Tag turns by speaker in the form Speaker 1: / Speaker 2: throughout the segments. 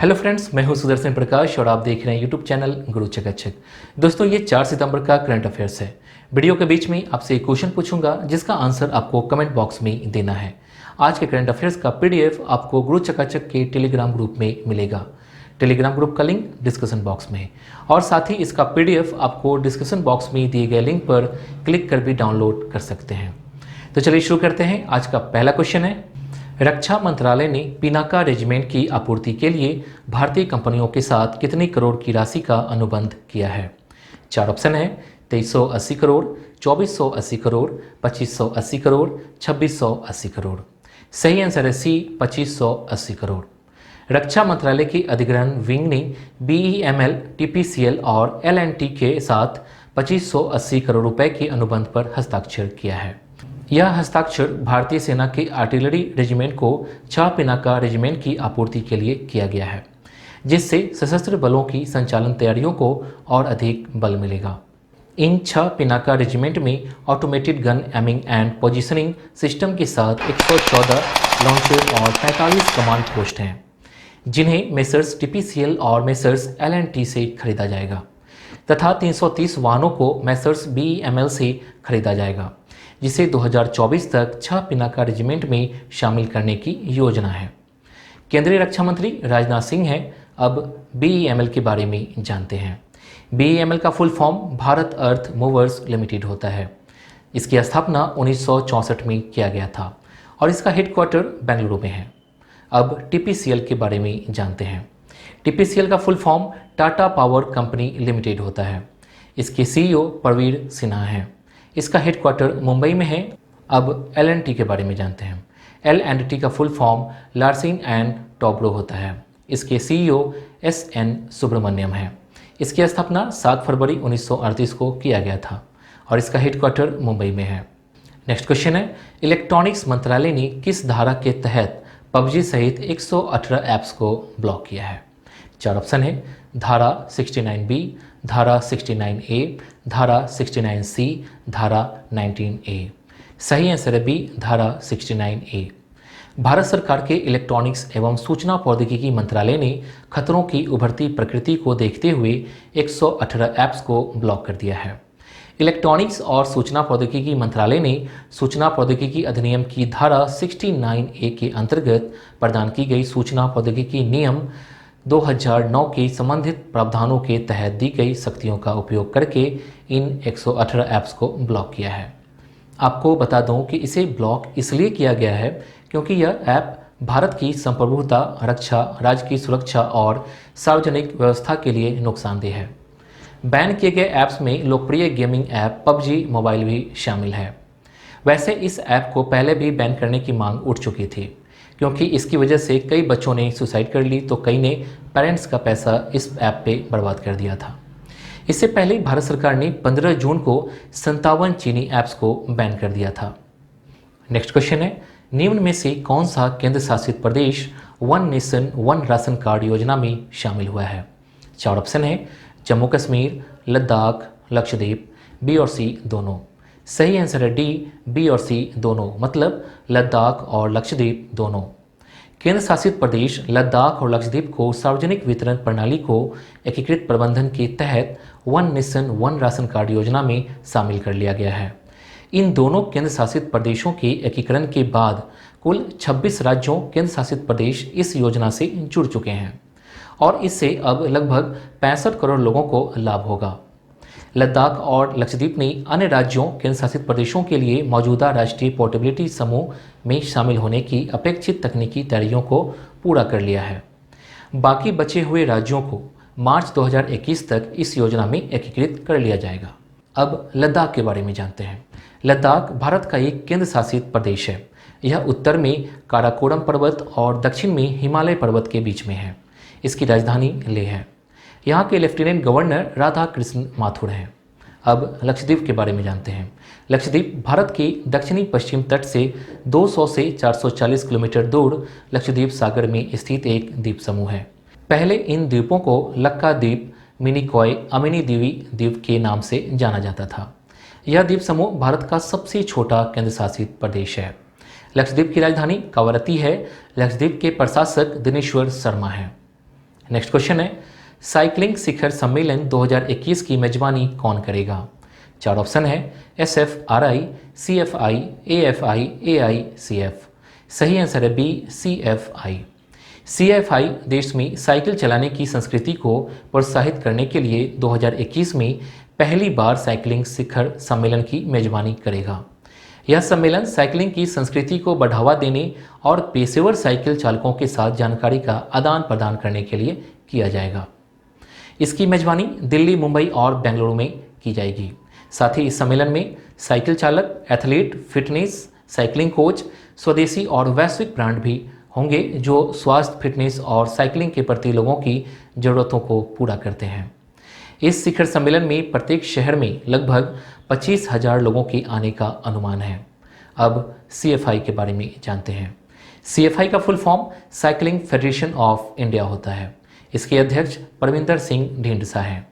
Speaker 1: Hello friends, मैं हूं सुदर्शन प्रकाश और आप देख रहे हैं यूट्यूब चैनल गुरु चकाचक। दोस्तों, ये 4 सितंबर का करंट अफेयर्स है। वीडियो के बीच में आपसे एक क्वेश्चन पूछूंगा जिसका आंसर आपको कमेंट बॉक्स में देना है। आज के करंट अफेयर्स का पीडीएफ आपको गुरु चकाचक के टेलीग्राम ग्रुप में मिलेगा। टेलीग्राम ग्रुप का लिंक डिस्क्रिप्शन बॉक्स में है और साथ ही इसका पीडीएफ आपको डिस्क्रिप्शन बॉक्स में दिए गए लिंक पर क्लिक कर भी डाउनलोड कर सकते हैं। तो चलिए शुरू करते हैं। आज का पहला क्वेश्चन है, रक्षा मंत्रालय ने पिनाका रेजिमेंट की आपूर्ति के लिए भारतीय कंपनियों के साथ कितनी करोड़ की राशि का अनुबंध किया है? 4 ऑप्शन है, 2380 करोड़, 2480 करोड़, 2580 करोड़, 2680 करोड़। सही आंसर है सी, 2580 करोड़। रक्षा मंत्रालय की अधिग्रहण विंग ने BEML, TPCL और L&T के साथ 2580 करोड़ रुपए के अनुबंध पर हस्ताक्षर किया है। यह हस्ताक्षर भारतीय सेना के आर्टिलरी रेजिमेंट को 6 पिनाका रेजिमेंट की आपूर्ति के लिए किया गया है, जिससे सशस्त्र बलों की संचालन तैयारियों को और अधिक बल मिलेगा। इन 6 पिनाका रेजिमेंट में automated gun aiming and positioning system के साथ 114 लॉन्चर और 45 कमांड पोस्ट हैं, जिन्हें मेसर्स TPCL और मेसर्स L&T से खरीदा जाएगा तथा 330 वाहनों को मेसर्स BEML से खरीदा जाएगा, जिसे 2024 तक 6 पिनाका रेजिमेंट में शामिल करने की योजना है। केंद्रीय रक्षा मंत्री राजनाथ सिंह हैं। अब BEML के बारे में जानते हैं। BEML का फुल फॉर्म भारत अर्थ मूवर्स लिमिटेड होता है। इसकी स्थापना 1964 में किया गया था और इसका हेडक्वार्टर बेंगलुरु में है। अब TPCL के बारे में जानते हैं। TPCL का full form Tata power company limited होता है। इसके CEO प्रवीर सिन्हा हैं। इसका हेडक्वार्टर मुंबई में है। अब L&T के बारे में जानते हैं। L&T का full form Larsen and Toubro होता है। इसके CEO SN सुब्रमण्यम है। इसकी स्थापना 7 फरवरी 1938 को किया गया था और इसका हेडक्वार्टर मुंबई में है। नेक्स्ट क्वेश्चन है, इलेक्ट्रॉनिक्स मंत्रालय ने किस धारा के तहत PUBG सहित 118 ऐप्स को ब्लॉक किया है? 4 ऑप्शन है, धारा 69B, धारा 69A, धारा 69C, धारा 19A। सही आंसर है बी, धारा 69A। भारत सरकार के इलेक्ट्रॉनिक्स एवं सूचना प्रौद्योगिकी मंत्रालय ने खतरों की उभरती प्रकृति को देखते हुए 118 ऐप्स को ब्लॉक कर दिया है। इलेक्ट्रॉनिक्स और सूचना प्रौद्योगिकी मंत्रालय ने सूचना प्रौद्योगिकी अधिनियम की धारा 69A के अंतर्गत प्रदान की गई सूचना प्रौद्योगिकी नियम 2009 के संबंधित प्रावधानों के तहत दी गई शक्तियों का उपयोग करके इन 118 ऐप्स को ब्लॉक किया है। आपको बता दूं कि इसे ब्लॉक इसलिए किया गया है क्योंकि यह ऐप भारत की संप्रभुता, रक्षा, राज्य की सुरक्षा और सार्वजनिक व्यवस्था के लिए नुकसानदेह है। बैन किए गए ऐप्स में लोकप्रिय गेमिंग ऐप PUBG मोबाइल भी शामिल है। वैसे इस ऐप को पहले भी बैन करने की मांग उठ चुकी थी, क्योंकि इसकी वजह से कई बच्चों ने सुसाइड कर ली तो कई ने पेरेंट्स का पैसा इस ऐप पे बर्बाद कर दिया था। इससे पहले भारत सरकार ने 15 जून को 57 चीनी ऐप्स को बैन कर दिया था। नेक्स्ट क्वेश्चन है, निम्न में से कौन सा केंद्र शासित प्रदेश one nation one ration card योजना में शामिल हुआ है? 4 ऑप्शन है, जम्मू कश्मीर, लद्दाख, लक्षद्वीप, बी और सी दोनों। सही आंसर है डी, बी और सी दोनों, मतलब लद्दाख और लक्षद्वीप दोनों। केंद्र शासित प्रदेश लद्दाख और लक्षद्वीप को सार्वजनिक वितरण प्रणाली को एकीकृत प्रबंधन के तहत one nation one ration card योजना में शामिल कर लिया गया है। इन दोनों केंद्र शासित प्रदेशों के एकीकरण के बाद कुल 26 राज्यों केंद्र शासित प्रदेश इस योजना से जुड़ चुके हैं और इससे अब लगभग 65 करोड़ लोगों को लाभ होगा। लद्दाख और लक्षद्वीप ने अन्य राज्यों केंद्र शासित प्रदेशों के लिए मौजूदा राष्ट्रीय पोर्टेबिलिटी समूह में शामिल होने की अपेक्षित तकनीकी तैयारियों को पूरा कर लिया है। बाकी बचे हुए राज्यों को मार्च 2021 तक इस योजना में एकीकृत कर लिया जाएगा। अब लद्दाख के बारे में जानते हैं। लद्दाख भारत का एक केंद्र शासित प्रदेश है। यह उत्तर में काराकोरम पर्वत और दक्षिण में हिमालय पर्वत के बीच में है। इसकी राजधानी लेह है। यहाँ के लेफ्टिनेंट गवर्नर राधा कृष्ण माथुर हैं। अब लक्षद्वीप के बारे में जानते हैं। लक्षद्वीप भारत के दक्षिणी पश्चिम तट से 200 से 440 किलोमीटर दूर लक्षद्वीप सागर में स्थित एक द्वीप समूह है। पहले इन द्वीपों को लक्का द्वीप, मिनिकॉय, अमिनी द्वीपी द्वीप के नाम से जाना जाता था। यह द्वीप समूह भारत का सबसे छोटा केंद्र शासित प्रदेश है। लक्षद्वीप की राजधानी कावरत्ती है। लक्षद्वीप के प्रशासक दिनेश्वर शर्मा हैं। नेक्स्ट क्वेश्चन है, साइकिलिंग शिखर सम्मेलन 2021 की मेजबानी कौन करेगा? 4 ऑप्शन है, SFRI, CFI, AFI, AICF। सही आंसर है बी, CFI। CFI देश में साइकिल चलाने की संस्कृति को प्रोत्साहित करने के लिए 2021 में पहली बार साइकिलिंग शिखर सम्मेलन की मेजबानी करेगा। यह सम्मेलन साइकिलिंग की संस्कृति को बढ़ावा देने और पेशेवर साइकिल चालकों के साथ जानकारी का आदान प्रदान करने के लिए किया जाएगा। इसकी मेजबानी दिल्ली, मुंबई और बेंगलुरु में की जाएगी। साथ ही इस सम्मेलन में साइकिल चालक, एथलीट, फिटनेस, साइकिलिंग कोच, स्वदेशी और वैश्विक ब्रांड भी होंगे जो स्वास्थ्य, फिटनेस और साइकिलिंग के प्रति लोगों की ज़रूरतों को पूरा करते हैं। इस शिखर सम्मेलन में प्रत्येक शहर में लगभग 25,000 लोगों के आने का अनुमान है। अब CFI के बारे में जानते हैं। CFI का full form cycling federation of India होता है। इसके अध्यक्ष परविंदर सिंह ढींढसा हैं।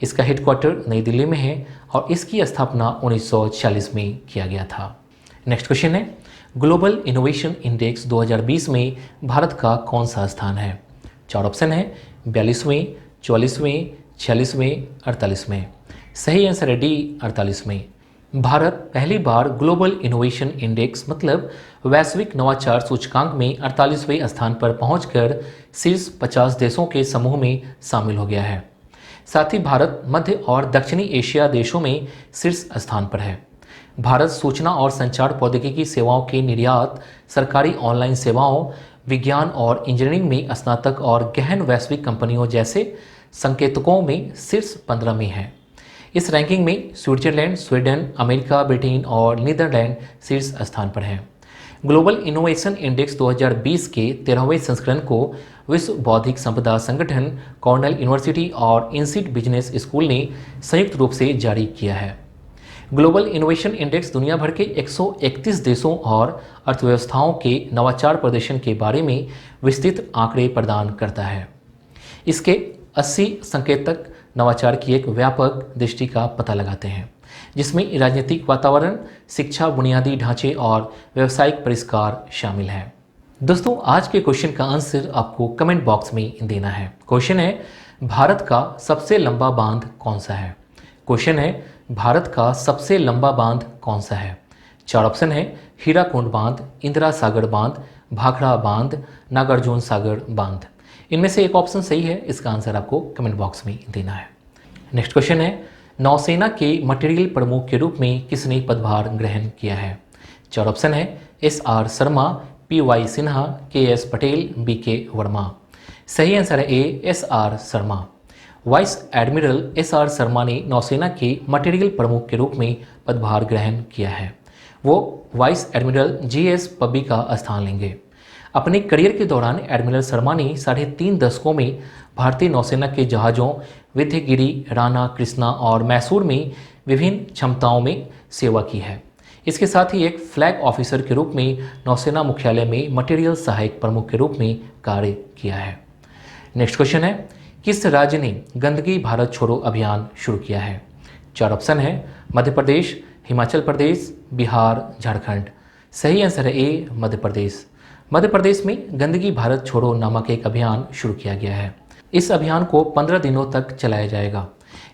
Speaker 1: इसका हेडक्वार्टर नई दिल्ली में है और इसकी स्थापना 1946 में किया गया था। नेक्स्ट क्वेश्चन है, ग्लोबल इनोवेशन इंडेक्स 2020 में भारत का कौन सा स्थान है? 4 ऑप्शन है, 42वें, 44वें, 46वें, 48वें। सही आंसर है डी, 48वें। भारत पहली बार ग्लोबल इनोवेशन इंडेक्स मतलब वैश्विक नवाचार सूचकांक में 48वें स्थान पर पहुंचकर शीर्ष 50 देशों के समूह में शामिल हो गया है। साथ ही भारत मध्य और दक्षिणी एशिया देशों में शीर्ष स्थान पर है। भारत सूचना और संचार प्रौद्योगिकी सेवाओं के निर्यात, सरकारी ऑनलाइन सेवाओं, विज्ञान और इंजीनियरिंग में स्नातक और गहन वैश्विक कंपनियों जैसे संकेतकों में शीर्ष 15 में है। इस रैंकिंग में स्विट्जरलैंड, स्वीडन, अमेरिका, ब्रिटेन और नीदरलैंड शीर्ष स्थान पर हैं। ग्लोबल इनोवेशन इंडेक्स 2020 के 13वें संस्करण को विश्व बौद्धिक संपदा संगठन, कॉर्नेल यूनिवर्सिटी और इंसिट बिजनेस स्कूल ने संयुक्त रूप से जारी किया है। ग्लोबल इनोवेशन इंडेक्स दुनिया भर के 131 देशों और अर्थव्यवस्थाओं के नवाचार प्रदर्शन के बारे में विस्तृत आंकड़े प्रदान करता है। इसके 80 संकेतक नवाचार की एक व्यापक दृष्टि का पता लगाते हैं, जिसमें राजनीतिक वातावरण, शिक्षा, बुनियादी ढांचे और व्यावसायिक परिष्कार शामिल हैं। दोस्तों, आज के क्वेश्चन का आंसर आपको कमेंट बॉक्स में देना है। क्वेश्चन है, भारत का सबसे लंबा बांध कौन सा है? क्वेश्चन है, भारत का सबसे लंबा बांध कौन सा है? 4 ऑप्शन है, हीराकुंड बांध, इंदिरा सागर बांध, भाखड़ा बांध, नागार्जुन सागर बांध। इनमें से एक ऑप्शन सही है। इसका आंसर आपको कमेंट बॉक्स में देना है। नेक्स्ट क्वेश्चन है, नौसेना के मटेरियल प्रमुख के रूप में किसने पदभार ग्रहण किया है? 4 ऑप्शन है, SR Sharma, PY Sinha, KS Patel, BK Verma. सही आंसर है ए, SR Sharma. Vice admiral SR Sharma ने नौसेना के मटेरियल प्रमुख के रूप में पदभार ग्रहण किया है। वो वाइस एडमिरल GS पब्बी का स्थान लेंगे। अपने करियर के दौरान एडमिरल शर्मा ने 3.5 दशकों में भारतीय नौसेना के जहाज़ों विद्यगिरी, राणा, कृष्णा और मैसूर में विभिन्न क्षमताओं में सेवा की है। इसके साथ ही एक फ्लैग ऑफिसर के रूप में नौसेना मुख्यालय में मटेरियल सहायक प्रमुख के रूप में कार्य किया है। नेक्स्ट क्वेश्चन है, किस राज्य ने गंदगी भारत छोड़ो अभियान शुरू किया है? 4 ऑप्शन है, मध्य प्रदेश, हिमाचल प्रदेश, बिहार, झारखंड। सही आंसर है ए, मध्य प्रदेश। मध्य प्रदेश में गंदगी भारत छोड़ो नामक एक अभियान शुरू किया गया है। इस अभियान को 15 दिनों तक चलाया जाएगा।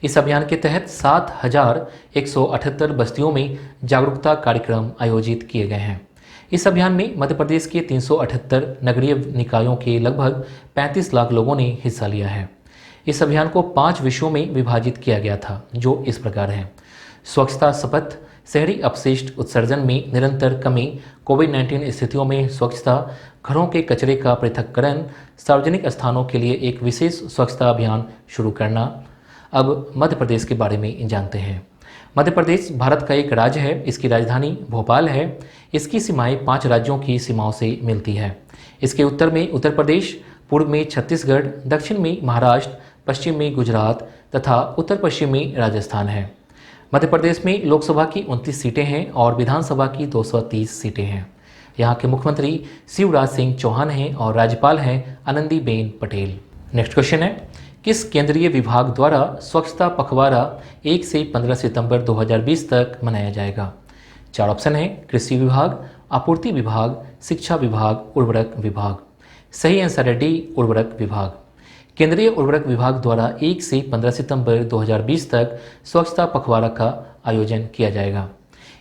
Speaker 1: इस अभियान के तहत 7,178 बस्तियों में जागरूकता कार्यक्रम आयोजित किए गए हैं। इस अभियान में मध्य प्रदेश के 378 नगरीय निकायों के लगभग 35 लाख लोगों ने हिस्सा लिया है। इस अभियान को 5 विषयों में विभाजित किया गया था, जो इस प्रकार हैं: स्वच्छता शपथ, शहरी अपशिष्ट उत्सर्जन में निरंतर कमी, कोविड-19 स्थितियों में स्वच्छता, घरों के कचरे का पृथक्करण, सार्वजनिक स्थानों के लिए एक विशेष स्वच्छता अभियान शुरू करना। अब मध्य प्रदेश के बारे में जानते हैं। मध्य प्रदेश भारत का एक राज्य है। इसकी राजधानी भोपाल है। इसकी सीमाएं 5 राज्यों की सीमाओं से मिलती है। इसके उत्तर में उत्तर प्रदेश, पूर्व में छत्तीसगढ़, दक्षिण में महाराष्ट्र, पश्चिम में गुजरात तथा उत्तर पश्चिम में राजस्थान है। मध्य प्रदेश में लोकसभा की 29 सीटें हैं और विधानसभा की 230 सीटें हैं। यहाँ के मुख्यमंत्री शिवराज सिंह चौहान हैं और राज्यपाल हैं आनंदीबेन पटेल। नेक्स्ट क्वेश्चन है, किस केंद्रीय विभाग द्वारा स्वच्छता पखवाड़ा 1 से 15 सितंबर 2020 तक मनाया जाएगा? 4 ऑप्शन है, कृषि विभाग, आपूर्ति विभाग, शिक्षा विभाग, उर्वरक विभाग। सही आंसर है डी, उर्वरक विभाग। केंद्रीय उर्वरक विभाग द्वारा 1 से 15 सितंबर 2020 तक स्वच्छता पखवाड़ा का आयोजन किया जाएगा।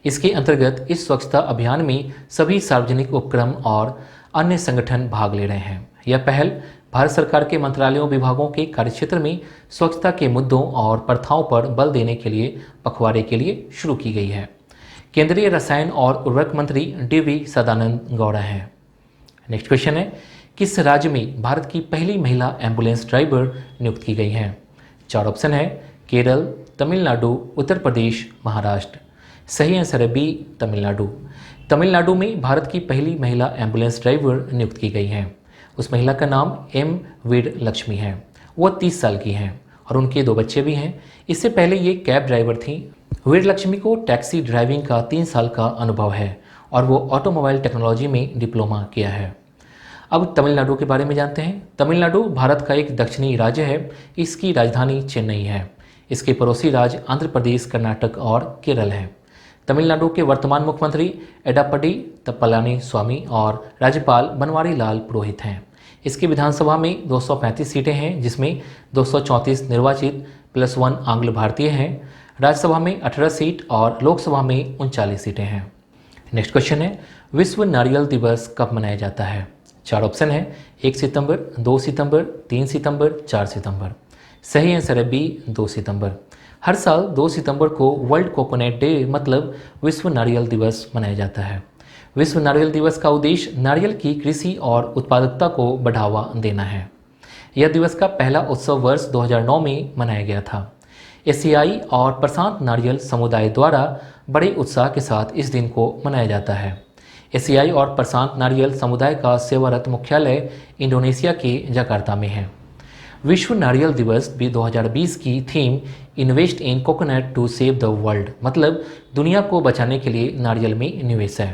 Speaker 1: इसके अंतर्गत इस स्वच्छता अभियान में सभी सार्वजनिक उपक्रम और अन्य संगठन भाग ले रहे हैं। यह पहल भारत सरकार के मंत्रालयों विभागों के कार्यक्षेत्र में स्वच्छता के मुद्दों और प्रथाओं पर बल देने के लिए पखवाड़े के लिए शुरू की गई है। केंद्रीय रसायन और उर्वरक मंत्री डी.वी. सदानंद गौड़ा हैं। नेक्स्ट क्वेश्चन है, किस राज्य में भारत की पहली महिला एम्बुलेंस ड्राइवर नियुक्त की गई हैं? 4 ऑप्शन है, केरल, तमिलनाडु, उत्तर प्रदेश, महाराष्ट्र। सही आंसर है बी, तमिलनाडु। तमिलनाडु में भारत की पहली महिला एम्बुलेंस ड्राइवर नियुक्त की गई हैं। उस महिला का नाम एम. वीर लक्ष्मी है। वो 30 साल की हैं और उनके 2 बच्चे भी हैं। इससे पहले ये कैब ड्राइवर थी। वीर लक्ष्मी को टैक्सी ड्राइविंग का 3 साल का अनुभव है और वो ऑटोमोबाइल टेक्नोलॉजी में डिप्लोमा किया है। अब तमिलनाडु के बारे में जानते हैं। तमिलनाडु भारत का एक दक्षिणी राज्य है। इसकी राजधानी चेन्नई है। इसके पड़ोसी राज्य आंध्र प्रदेश, कर्नाटक और केरल हैं। तमिलनाडु के वर्तमान मुख्यमंत्री एडाप्पडी पलानी स्वामी और राज्यपाल बनवारी लाल पुरोहित हैं। इसकी विधानसभा में 235 सीटें हैं, जिसमें 234 निर्वाचित +1 आंग्ल भारतीय हैं। राज्यसभा में 18 सीट और लोकसभा में 39 सीटें हैं। नेक्स्ट क्वेश्चन है, विश्व नारियल दिवस कब मनाया जाता है? 4 ऑप्शन है, 1 सितंबर, 2 सितंबर, 3 सितंबर, 4 सितंबर। सही आंसर है बी, 2 सितंबर। हर साल 2 सितंबर को वर्ल्ड कोकोनट डे मतलब विश्व नारियल दिवस मनाया जाता है। विश्व नारियल दिवस का उद्देश्य नारियल की कृषि और उत्पादकता को बढ़ावा देना है। यह दिवस का पहला उत्सव वर्ष 2009 में मनाया गया था। एशियाई और प्रशांत नारियल समुदाय द्वारा बड़े उत्साह के साथ इस दिन को मनाया जाता है। एशियाई और प्रशांत नारियल समुदाय का सेवारत मुख्यालय इंडोनेशिया के जकार्ता में है। विश्व नारियल दिवस 2020 की theme invest in coconut to save the world मतलब दुनिया को बचाने के लिए नारियल में निवेश है।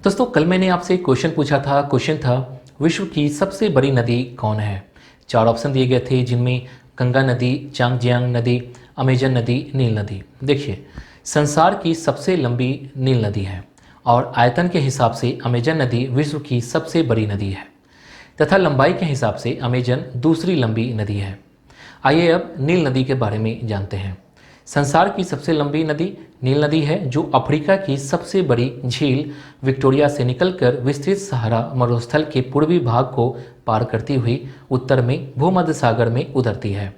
Speaker 1: दोस्तों, कल मैंने आपसे क्वेश्चन पूछा था। क्वेश्चन था, विश्व की सबसे बड़ी नदी कौन है? 4 ऑप्शन दिए गए थे, जिनमें गंगा नदी, चांगजियांग नदी, अमेजन नदी, नील नदी। देखिए, संसार की सबसे लंबी नील नदी है और आयतन के हिसाब से अमेजन नदी विश्व की सबसे बड़ी नदी है तथा लंबाई के हिसाब से अमेजन दूसरी लंबी नदी है। आइए अब नील नदी के बारे में जानते हैं। संसार की सबसे लंबी नदी नील नदी है, जो अफ्रीका की सबसे बड़ी झील विक्टोरिया से निकलकर विस्तृत सहारा मरुस्थल के पूर्वी भाग को पार करती हुई उत्तर में भूमध्य सागर में उतरती है।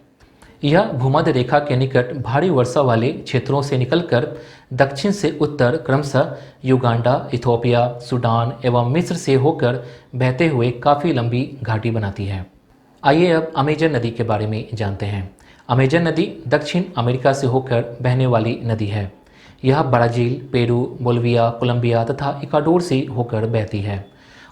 Speaker 1: यह भूमध्य रेखा के निकट भारी वर्षा वाले क्षेत्रों से निकलकर दक्षिण से उत्तर क्रमशः युगांडा, इथियोपिया, सूडान एवं मिस्र से होकर बहते हुए काफ़ी लंबी घाटी बनाती है। आइए अब अमेजन नदी के बारे में जानते हैं। अमेजन नदी दक्षिण अमेरिका से होकर बहने वाली नदी है। यह ब्राज़ील, पेरू, बोलिविया, कोलंबिया तथा इक्वाडोर से होकर बहती है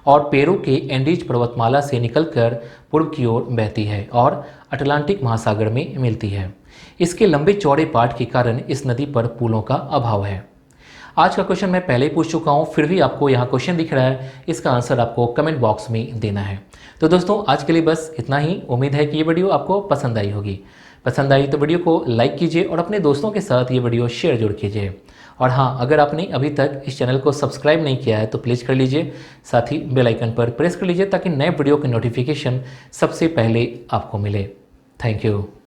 Speaker 1: और पेरू के एंडीज पर्वतमाला से निकलकर पूर्व की ओर बहती है और अटलांटिक महासागर में मिलती है। इसके लंबे चौड़े पाट के कारण इस नदी पर पुलों का अभाव है। आज का क्वेश्चन मैं पहले ही पूछ चुका हूँ, फिर भी आपको यहाँ क्वेश्चन दिख रहा है। इसका आंसर आपको कमेंट बॉक्स में देना है। तो दोस्तों, आज के लिए बस इतना ही। उम्मीद है कि ये वीडियो आपको पसंद आई होगी। पसंद आई तो वीडियो को लाइक कीजिए और अपने दोस्तों के साथ ये वीडियो शेयर जरूर कीजिए। और हाँ, अगर आपने अभी तक इस चैनल को सब्सक्राइब नहीं किया है तो प्लीज़ कर लीजिए। साथ ही बेल आइकन पर प्रेस कर लीजिए ताकि नए वीडियो की नोटिफिकेशन सबसे पहले आपको मिले। Thank you.